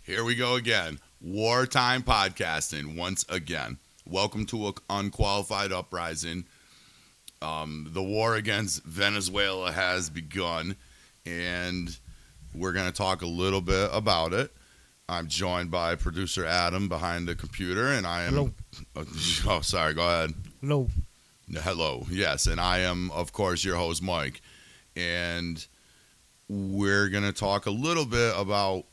Here we go again. Wartime podcasting once again. Welcome to an unqualified uprising. The war against Venezuela has begun, and we're going to talk a little bit about it. I'm joined by producer Adam behind the computer, and I am. Hello. Oh, sorry. Go ahead. Hello. Hello. Yes, and I am, of course, your host, Mike. And we're going to talk a little bit about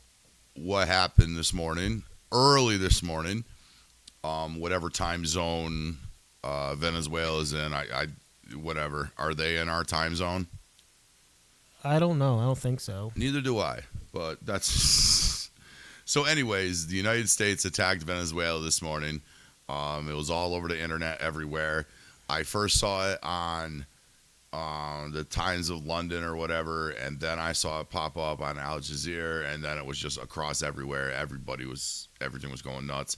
what happened this morning, early this morning, whatever time zone Venezuela is in. Whatever. Are they in our time zone? I don't know. I don't think so. Neither do I, but that's... So anyways, the United States attacked Venezuela this morning. It was all over the internet everywhere. I first saw it on the Times of London or whatever, and then I saw it pop up on Al Jazeera, and then it was just across everywhere. Everything was going nuts.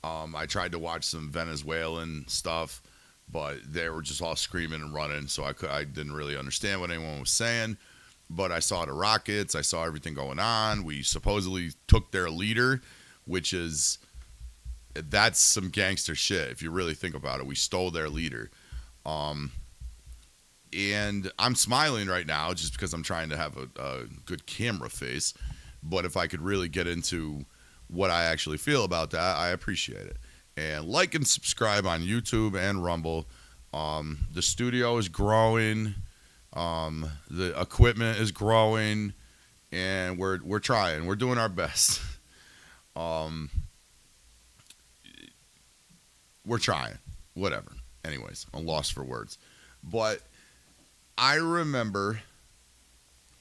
I tried to watch some Venezuelan stuff, but they were just all screaming and running, so I didn't really understand what anyone was saying. But I saw the rockets, I saw everything going on. We supposedly took their leader, that's some gangster shit if you really think about it. We stole their leader. And I'm smiling right now just because I'm trying to have a good camera face. But if I could really get into what I actually feel about that, I appreciate it. And like and subscribe on YouTube and Rumble. The studio is growing. The equipment is growing. And we're trying. We're doing our best. We're trying. Whatever. Anyways, I'm lost for words. But I remember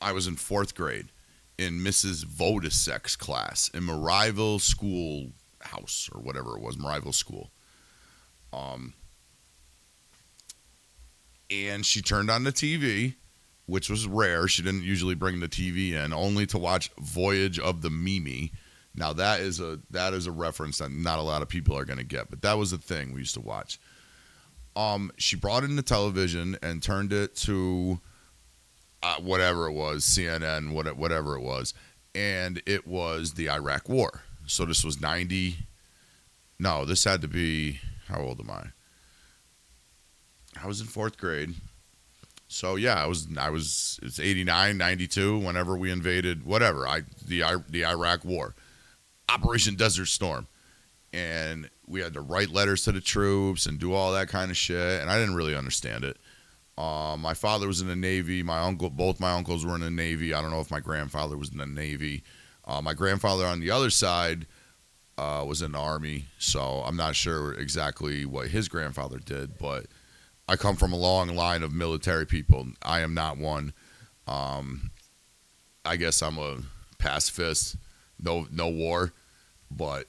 I was in 4th grade in Mrs. Vodasek's class in Marieville School House or whatever it was, Marieville School. And she turned on the TV, which was rare. She didn't usually bring the TV in, only to watch Voyage of the Mimi. Now that is a reference that not a lot of people are going to get, but that was a thing we used to watch. She brought in the television and turned it to whatever it was, CNN, whatever it was, and it was the Iraq War. So this was 90. No, this had to be, how old am I? I was in 4th grade. So yeah, it's 89, 92, whenever we invaded, the Iraq War. Operation Desert Storm. And we had to write letters to the troops and do all that kind of shit. And I didn't really understand it. My father was in the Navy. Both my uncles were in the Navy. I don't know if my grandfather was in the Navy. My grandfather on the other side was in the Army. So I'm not sure exactly what his grandfather did. But I come from a long line of military people. I am not one. I guess I'm a pacifist. No war. But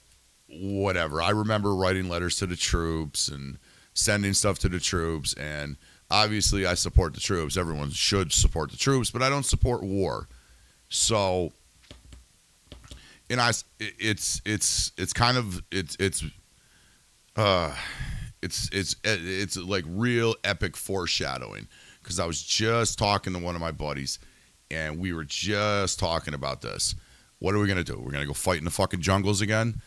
whatever. I remember writing letters to the troops and sending stuff to the troops, and obviously I support the troops. Everyone should support the troops, but I don't support war. So, and it's like real epic foreshadowing, because I was just talking to one of my buddies, and we were just talking about this. What are we gonna do? We're gonna go fight in the fucking jungles again?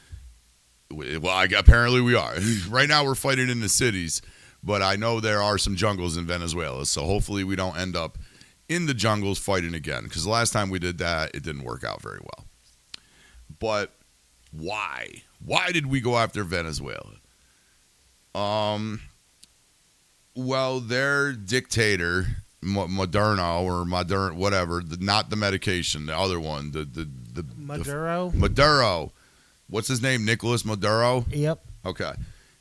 Well, apparently we are. Right now we're fighting in the cities, but I know there are some jungles in Venezuela, so hopefully we don't end up in the jungles fighting again, because the last time we did that, it didn't work out very well. But why? Why did we go after Venezuela? Well, their dictator, Moderno, whatever, not the medication, the other one, the Maduro? Maduro. What's his name? Nicolas Maduro? Yep. Okay.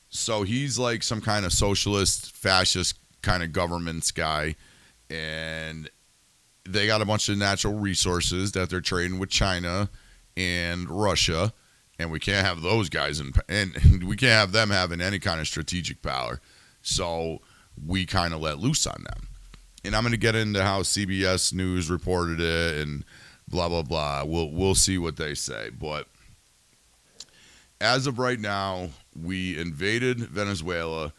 So he's like some kind of socialist, fascist kind of governments guy. And they got a bunch of natural resources that they're trading with China and Russia. And we can't have those guys, and we can't have them having any kind of strategic power. So we kind of let loose on them. And I'm going to get into how CBS News reported it and blah, blah, blah. We'll see what they say. But as of right now, we invaded Venezuela,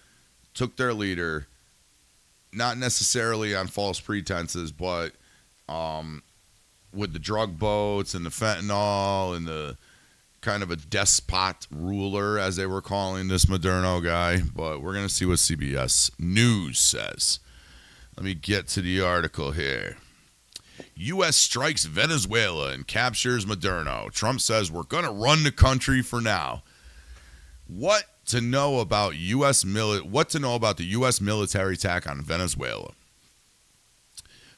took their leader, not necessarily on false pretenses, but with the drug boats and the fentanyl and the kind of a despot ruler, as they were calling this Maduro guy. But we're going to see what CBS News says. Let me get to the article here. U.S. strikes Venezuela and captures Maduro. Trump says we're going to run the country for now. What to know about the U.S. military attack on Venezuela?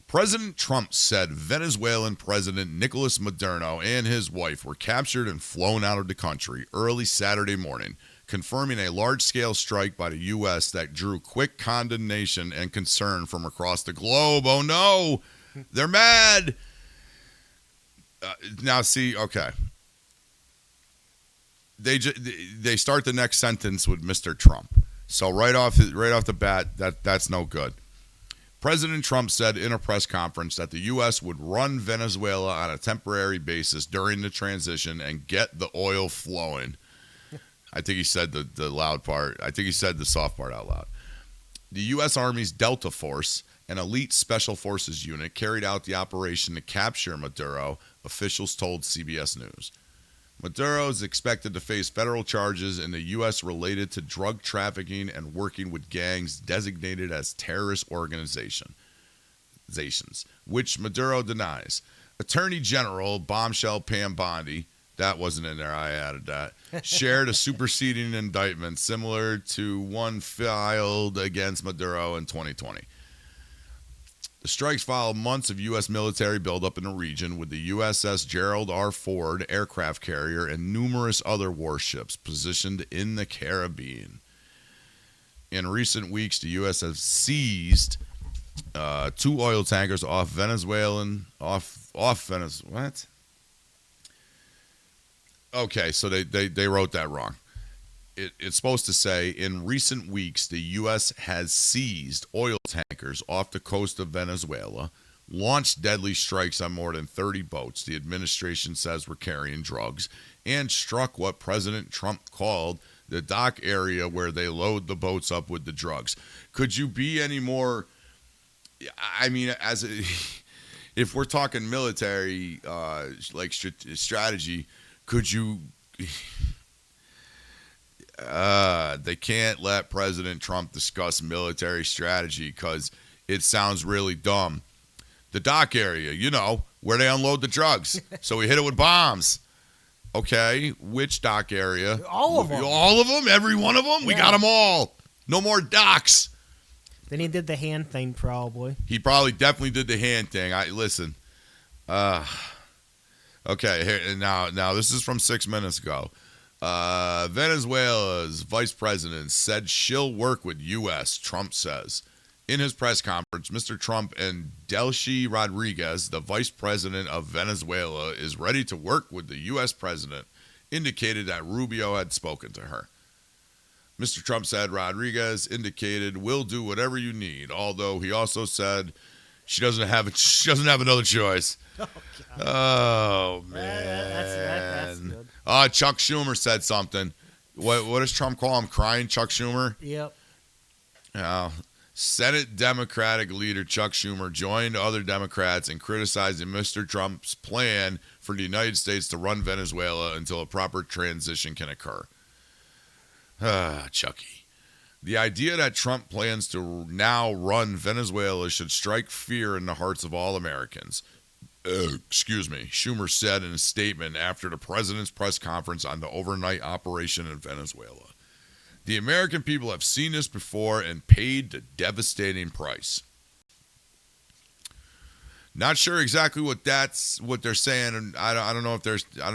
President Trump said Venezuelan President Nicolas Maduro and his wife were captured and flown out of the country early Saturday morning, confirming a large-scale strike by the U.S. that drew quick condemnation and concern from across the globe. Oh, no! They're mad! Now, see, okay. They start the next sentence with Mr. Trump. So right off the bat, that's no good. President Trump said in a press conference that the U.S. would run Venezuela on a temporary basis during the transition and get the oil flowing. I think he said the loud part. I think he said the soft part out loud. The U.S. Army's Delta Force, an elite special forces unit, carried out the operation to capture Maduro, officials told CBS News. Maduro is expected to face federal charges in the U.S. related to drug trafficking and working with gangs designated as terrorist organizations, which Maduro denies. Attorney General Bombshell Pam Bondi, that wasn't in there, I added that, shared a superseding indictment similar to one filed against Maduro in 2020. The strikes followed months of U.S. military buildup in the region, with the USS Gerald R. Ford aircraft carrier and numerous other warships positioned in the Caribbean. In recent weeks, the U.S. has seized 2 oil tankers off Venezuela. What? Okay, so they wrote that wrong. It's supposed to say, in recent weeks, the U.S. has seized oil tankers off the coast of Venezuela, launched deadly strikes on more than 30 boats the administration says were carrying drugs, and struck what President Trump called the dock area where they load the boats up with the drugs. Could you be any more, I mean, if we're talking military, strategy, could you... They can't let President Trump discuss military strategy because it sounds really dumb. The dock area, where they unload the drugs. So we hit it with bombs. Okay, which dock area? All of them. All of them? Every one of them? Yeah. We got them all. No more docks. Then he did the hand thing, probably. He definitely did the hand thing. Listen. Okay, here, now this is from 6 minutes ago. Venezuela's vice president said she'll work with U.S., Trump says. In his press conference, Mr. Trump and Delcy Rodriguez, the vice president of Venezuela, is ready to work with the U.S. president, indicated that Rubio had spoken to her. Mr. Trump said Rodriguez indicated, we'll do whatever you need, although he also said she doesn't have another choice. Oh, man. That's good. Chuck Schumer said something. What does Trump call him? Crying Chuck Schumer? Yep. Senate Democratic leader Chuck Schumer joined other Democrats in criticizing Mr. Trump's plan for the United States to run Venezuela until a proper transition can occur. Chucky. The idea that Trump plans to now run Venezuela should strike fear in the hearts of all Americans. Schumer said in a statement after the president's press conference on the overnight operation in Venezuela. The American people have seen this before and paid the devastating price. Not sure exactly what they're saying, and I don't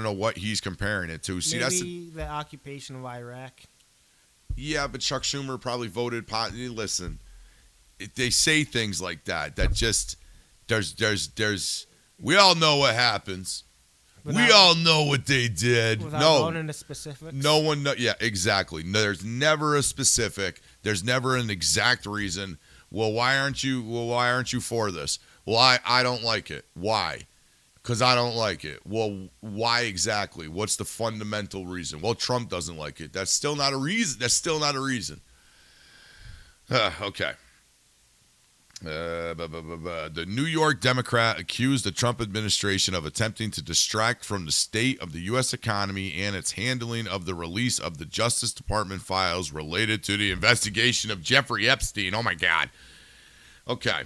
know what he's comparing it to. See, maybe the occupation of Iraq. Yeah, but Chuck Schumer probably voted. Listen, they say things like that. That just there's. We all know what happens. We all know what they did. Without going into specifics? No one knows. Yeah, exactly. There's never a specific. There's never an exact reason. Well, why aren't you for this? Well, I don't like it. Why? Because I don't like it. Well, why exactly? What's the fundamental reason? Well, Trump doesn't like it. That's still not a reason. Okay. The New York Democrat accused the Trump administration of attempting to distract from the state of the U.S. economy and its handling of the release of the Justice Department files related to the investigation of Jeffrey Epstein. Oh, my God. Okay.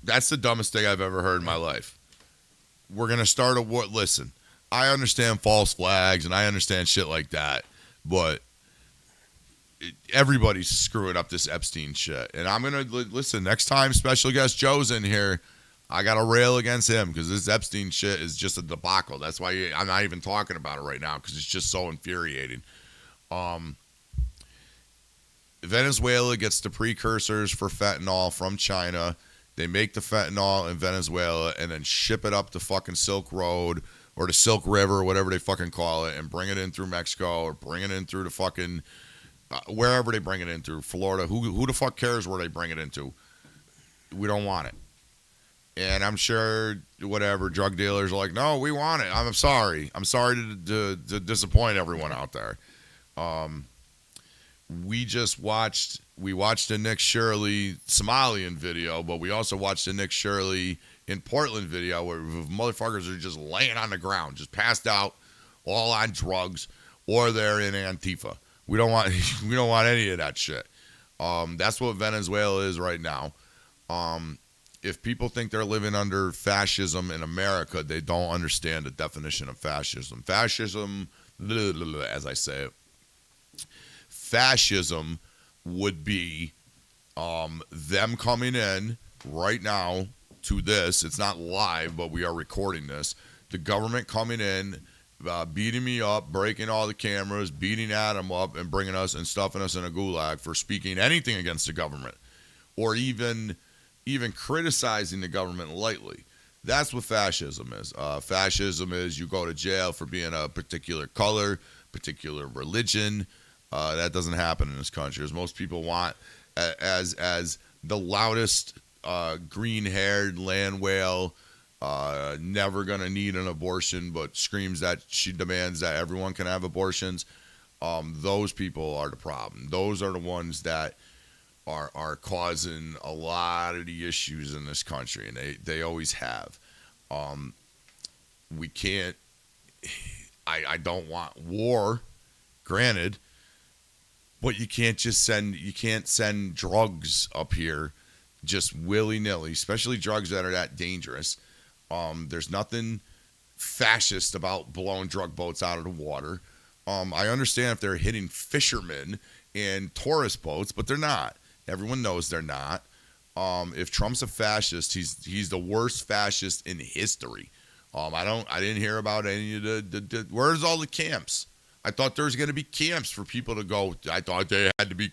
That's the dumbest thing I've ever heard in my life. We're going to start a war. Listen, I understand false flags and I understand shit like that, but everybody's screwing up this Epstein shit. And I'm going to listen, next time special guest Joe's in here, I got to rail against him because this Epstein shit is just a debacle. That's why I'm not even talking about it right now because it's just so infuriating. Venezuela gets the precursors for fentanyl from China. They make the fentanyl in Venezuela and then ship it up the fucking Silk Road or the Silk River or whatever they fucking call it and bring it in through Mexico or bring it in through the fucking wherever they bring it in through Florida. Who the fuck cares where they bring it into? We don't want it. And I'm sure whatever drug dealers are like, no, we want it. I'm sorry. I'm sorry to disappoint everyone out there. We watched the Nick Shirley Somalian video, but we also watched the Nick Shirley in Portland video where motherfuckers are just laying on the ground, just passed out, all on drugs, or they're in Antifa. We don't want any of that shit. That's what Venezuela is right now. If people think they're living under fascism in America, they don't understand the definition of fascism. Fascism, as I say it, fascism would be them coming in right now to this. It's not live, but we are recording this. The government coming in, beating me up, breaking all the cameras, beating Adam up, and bringing us and stuffing us in a gulag for speaking anything against the government or even criticizing the government lightly. That's what fascism is. Fascism is you go to jail for being a particular color, particular religion. That doesn't happen in this country, as most people want as the loudest green-haired land whale, never going to need an abortion, but screams that she demands that everyone can have abortions. Those people are the problem. Those are the ones that are causing a lot of the issues in this country, and they always have. We can't. I don't want war, granted. But you can't send drugs up here just willy-nilly, especially drugs that are that dangerous. There's nothing fascist about blowing drug boats out of the water. I understand if they're hitting fishermen and tourist boats, but they're not. Everyone knows they're not. If Trump's a fascist, he's the worst fascist in history. I didn't hear about any of the where's all the camps? I thought there was going to be camps for people to go. I thought they had to be.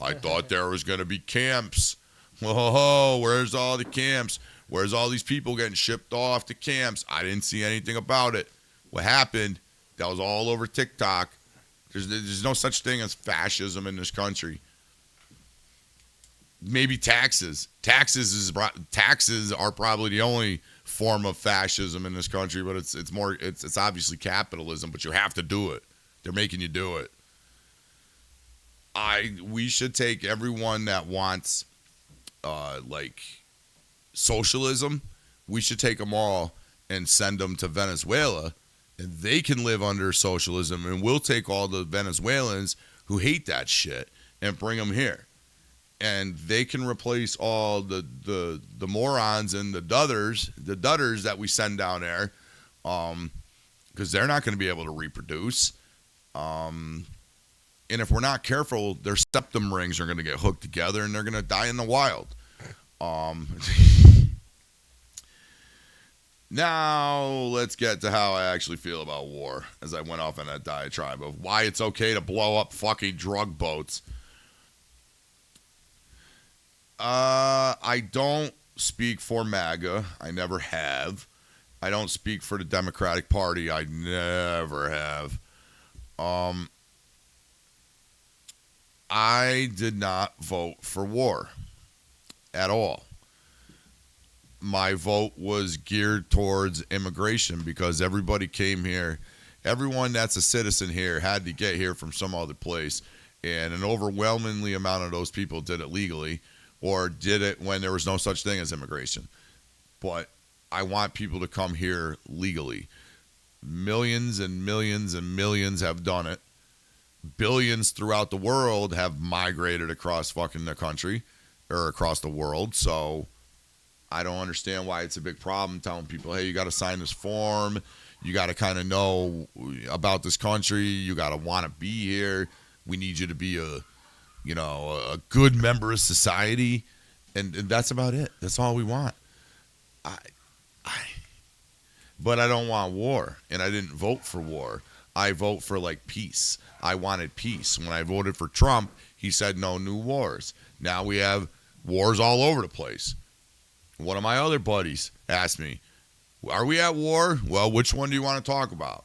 I thought there was going to be camps. Whoa, where's all the camps? Where's all these people getting shipped off to camps? I didn't see anything about it. What happened? That was all over TikTok. There's no such thing as fascism in this country. Maybe taxes. Taxes are probably the only form of fascism in this country, but it's obviously capitalism. But you have to do it. They're making you do it. We should take everyone that wants like socialism. We should take them all and send them to Venezuela, and they can live under socialism. And we'll take all the Venezuelans who hate that shit and bring them here, and they can replace all the morons and the dudders that we send down there, because they're not going to be able to reproduce. And if we're not careful, their septum rings are going to get hooked together and they're going to die in the wild. Now, let's get to how I actually feel about war, as I went off on that diatribe of why it's okay to blow up fucking drug boats. I don't speak for MAGA. I never have. I don't speak for the Democratic Party. I never have. I did not vote for war at all. My vote was geared towards immigration because everybody came here. Everyone that's a citizen here had to get here from some other place. and an overwhelmingly amount of those people did it legally or did it when there was no such thing as immigration. But I want people to come here legally. Millions and millions and millions have done it. Billions throughout the world have migrated across fucking the country or across the world. So I don't understand why it's a big problem telling people, hey, you got to sign this form. You got to kind of know about this country. You got to want to be here. We need you to be a good member of society. And that's about it. That's all we want. But I don't want war, and I didn't vote for war. I vote for, like, peace. I wanted peace. When I voted for Trump, he said no new wars. Now we have wars all over the place. One of my other buddies asked me, are we at war? Well, which one do you want to talk about?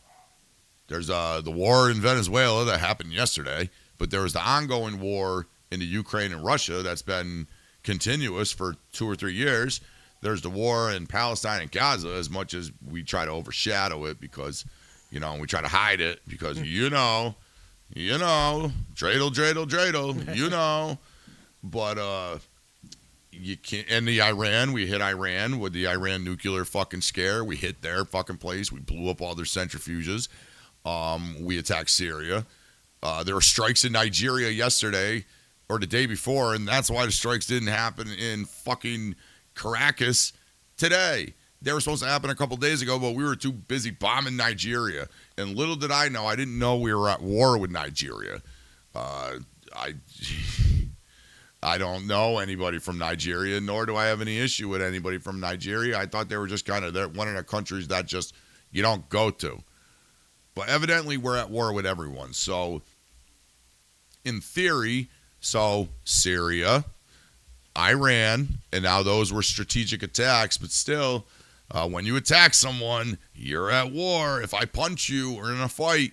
There's the war in Venezuela that happened yesterday, but there was the ongoing war in the Ukraine and Russia that's been continuous for 2 or 3 years. There's the war in Palestine and Gaza, as much as we try to overshadow it because, we try to hide it because, dreidel, dreidel, but you can't. And the Iran, we hit Iran with the Iran nuclear fucking scare. We hit their fucking place. We blew up all their centrifuges. We attacked Syria. There were strikes in Nigeria yesterday or the day before, and that's why the strikes didn't happen in fucking Caracas today. They were supposed to happen a couple days ago, but we were too busy bombing Nigeria. And little did I know, I didn't know we were at war with Nigeria. I don't know anybody from Nigeria, nor do I have any issue with anybody from Nigeria. I thought they were just kind of one of the countries that just you don't go to. But evidently we're at war with everyone. So in theory, Syria, Iran, and now those were strategic attacks, but still, when you attack someone, you're at war. If I punch you, we're in a fight.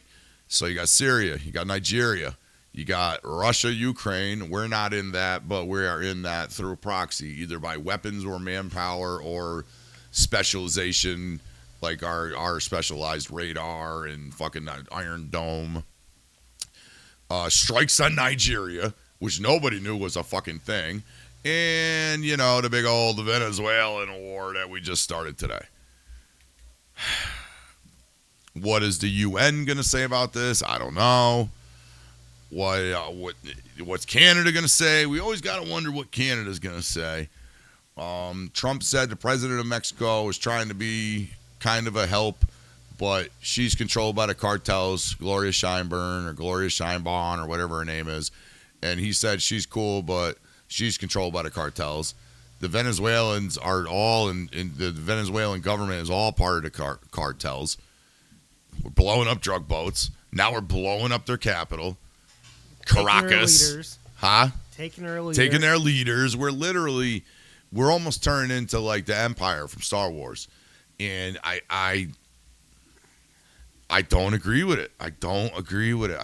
So you got Syria, you got Nigeria, you got Russia, Ukraine. We're not in that, but we are in that through proxy, either by weapons or manpower or specialization, like our specialized radar and fucking Iron Dome. Strikes on Nigeria, which nobody knew was a fucking thing. And, the big old Venezuelan war that we just started today. What is the UN going to say about this? I don't know. What's Canada going to say? We always got to wonder what Canada's going to say. Trump said the president of Mexico is trying to be kind of a help, but she's controlled by the cartels, Gloria Steinborn or whatever her name is. And he said she's cool, but she's controlled by the cartels. The Venezuelans are all in the Venezuelan government is all part of the cartels. We're blowing up drug boats. Now we're blowing up their capital. Caracas. Taking their leaders. Taking their leaders. We're almost turning into like the Empire from Star Wars. And I don't agree with it. I don't agree with it.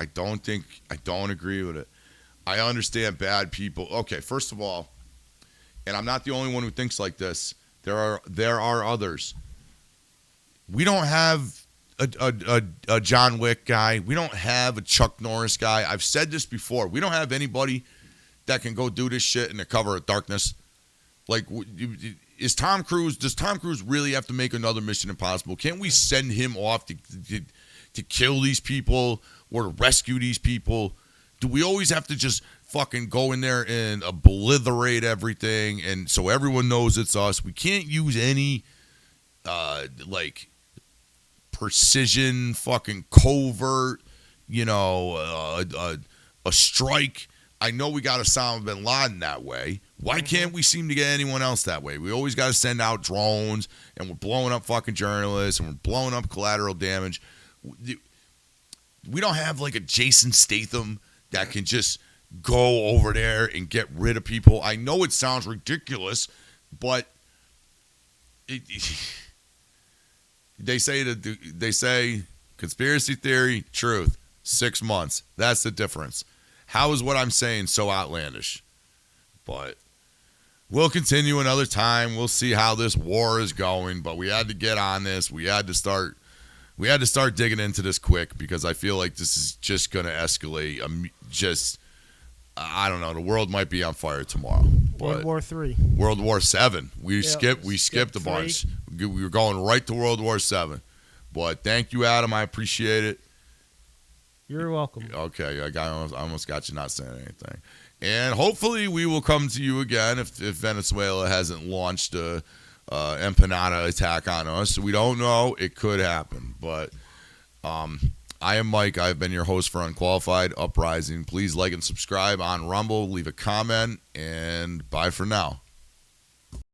I understand bad people. Okay, first of all, and I'm not the only one who thinks like this. There are others. We don't have a John Wick guy. We don't have a Chuck Norris guy. I've said this before. We don't have anybody that can go do this shit in the cover of darkness. Like, does Tom Cruise really have to make another Mission Impossible? Can't we send him off to kill these people or to rescue these people? Do we always have to just fucking go in there and obliterate everything and so everyone knows it's us? We can't use any, precision, fucking covert, a strike. I know we got Osama bin Laden that way. Why can't we seem to get anyone else that way? We always got to send out drones, and we're blowing up fucking journalists, and we're blowing up collateral damage. We don't have like a Jason Statham that can just go over there and get rid of people. I know it sounds ridiculous, but they say conspiracy theory, truth, 6 months. That's the difference. How is what I'm saying so outlandish? But we'll continue another time. We'll see how this war is going, but we had to get on this. We had to start digging into this quick because I feel like this is just going to escalate just I don't know. The world might be on fire tomorrow. World War III. World War VII. We Yep, skipped a three. bunch. We were going right to World War VII. But thank you, Adam. I appreciate it. You're welcome. Okay, I almost got you not saying anything. And hopefully we will come to you again if Venezuela hasn't launched a empanada attack on us. We don't know. It could happen. But I am Mike. I've been your host for Unqualified Uprising. Please like and subscribe on Rumble. Leave a comment. And bye for now.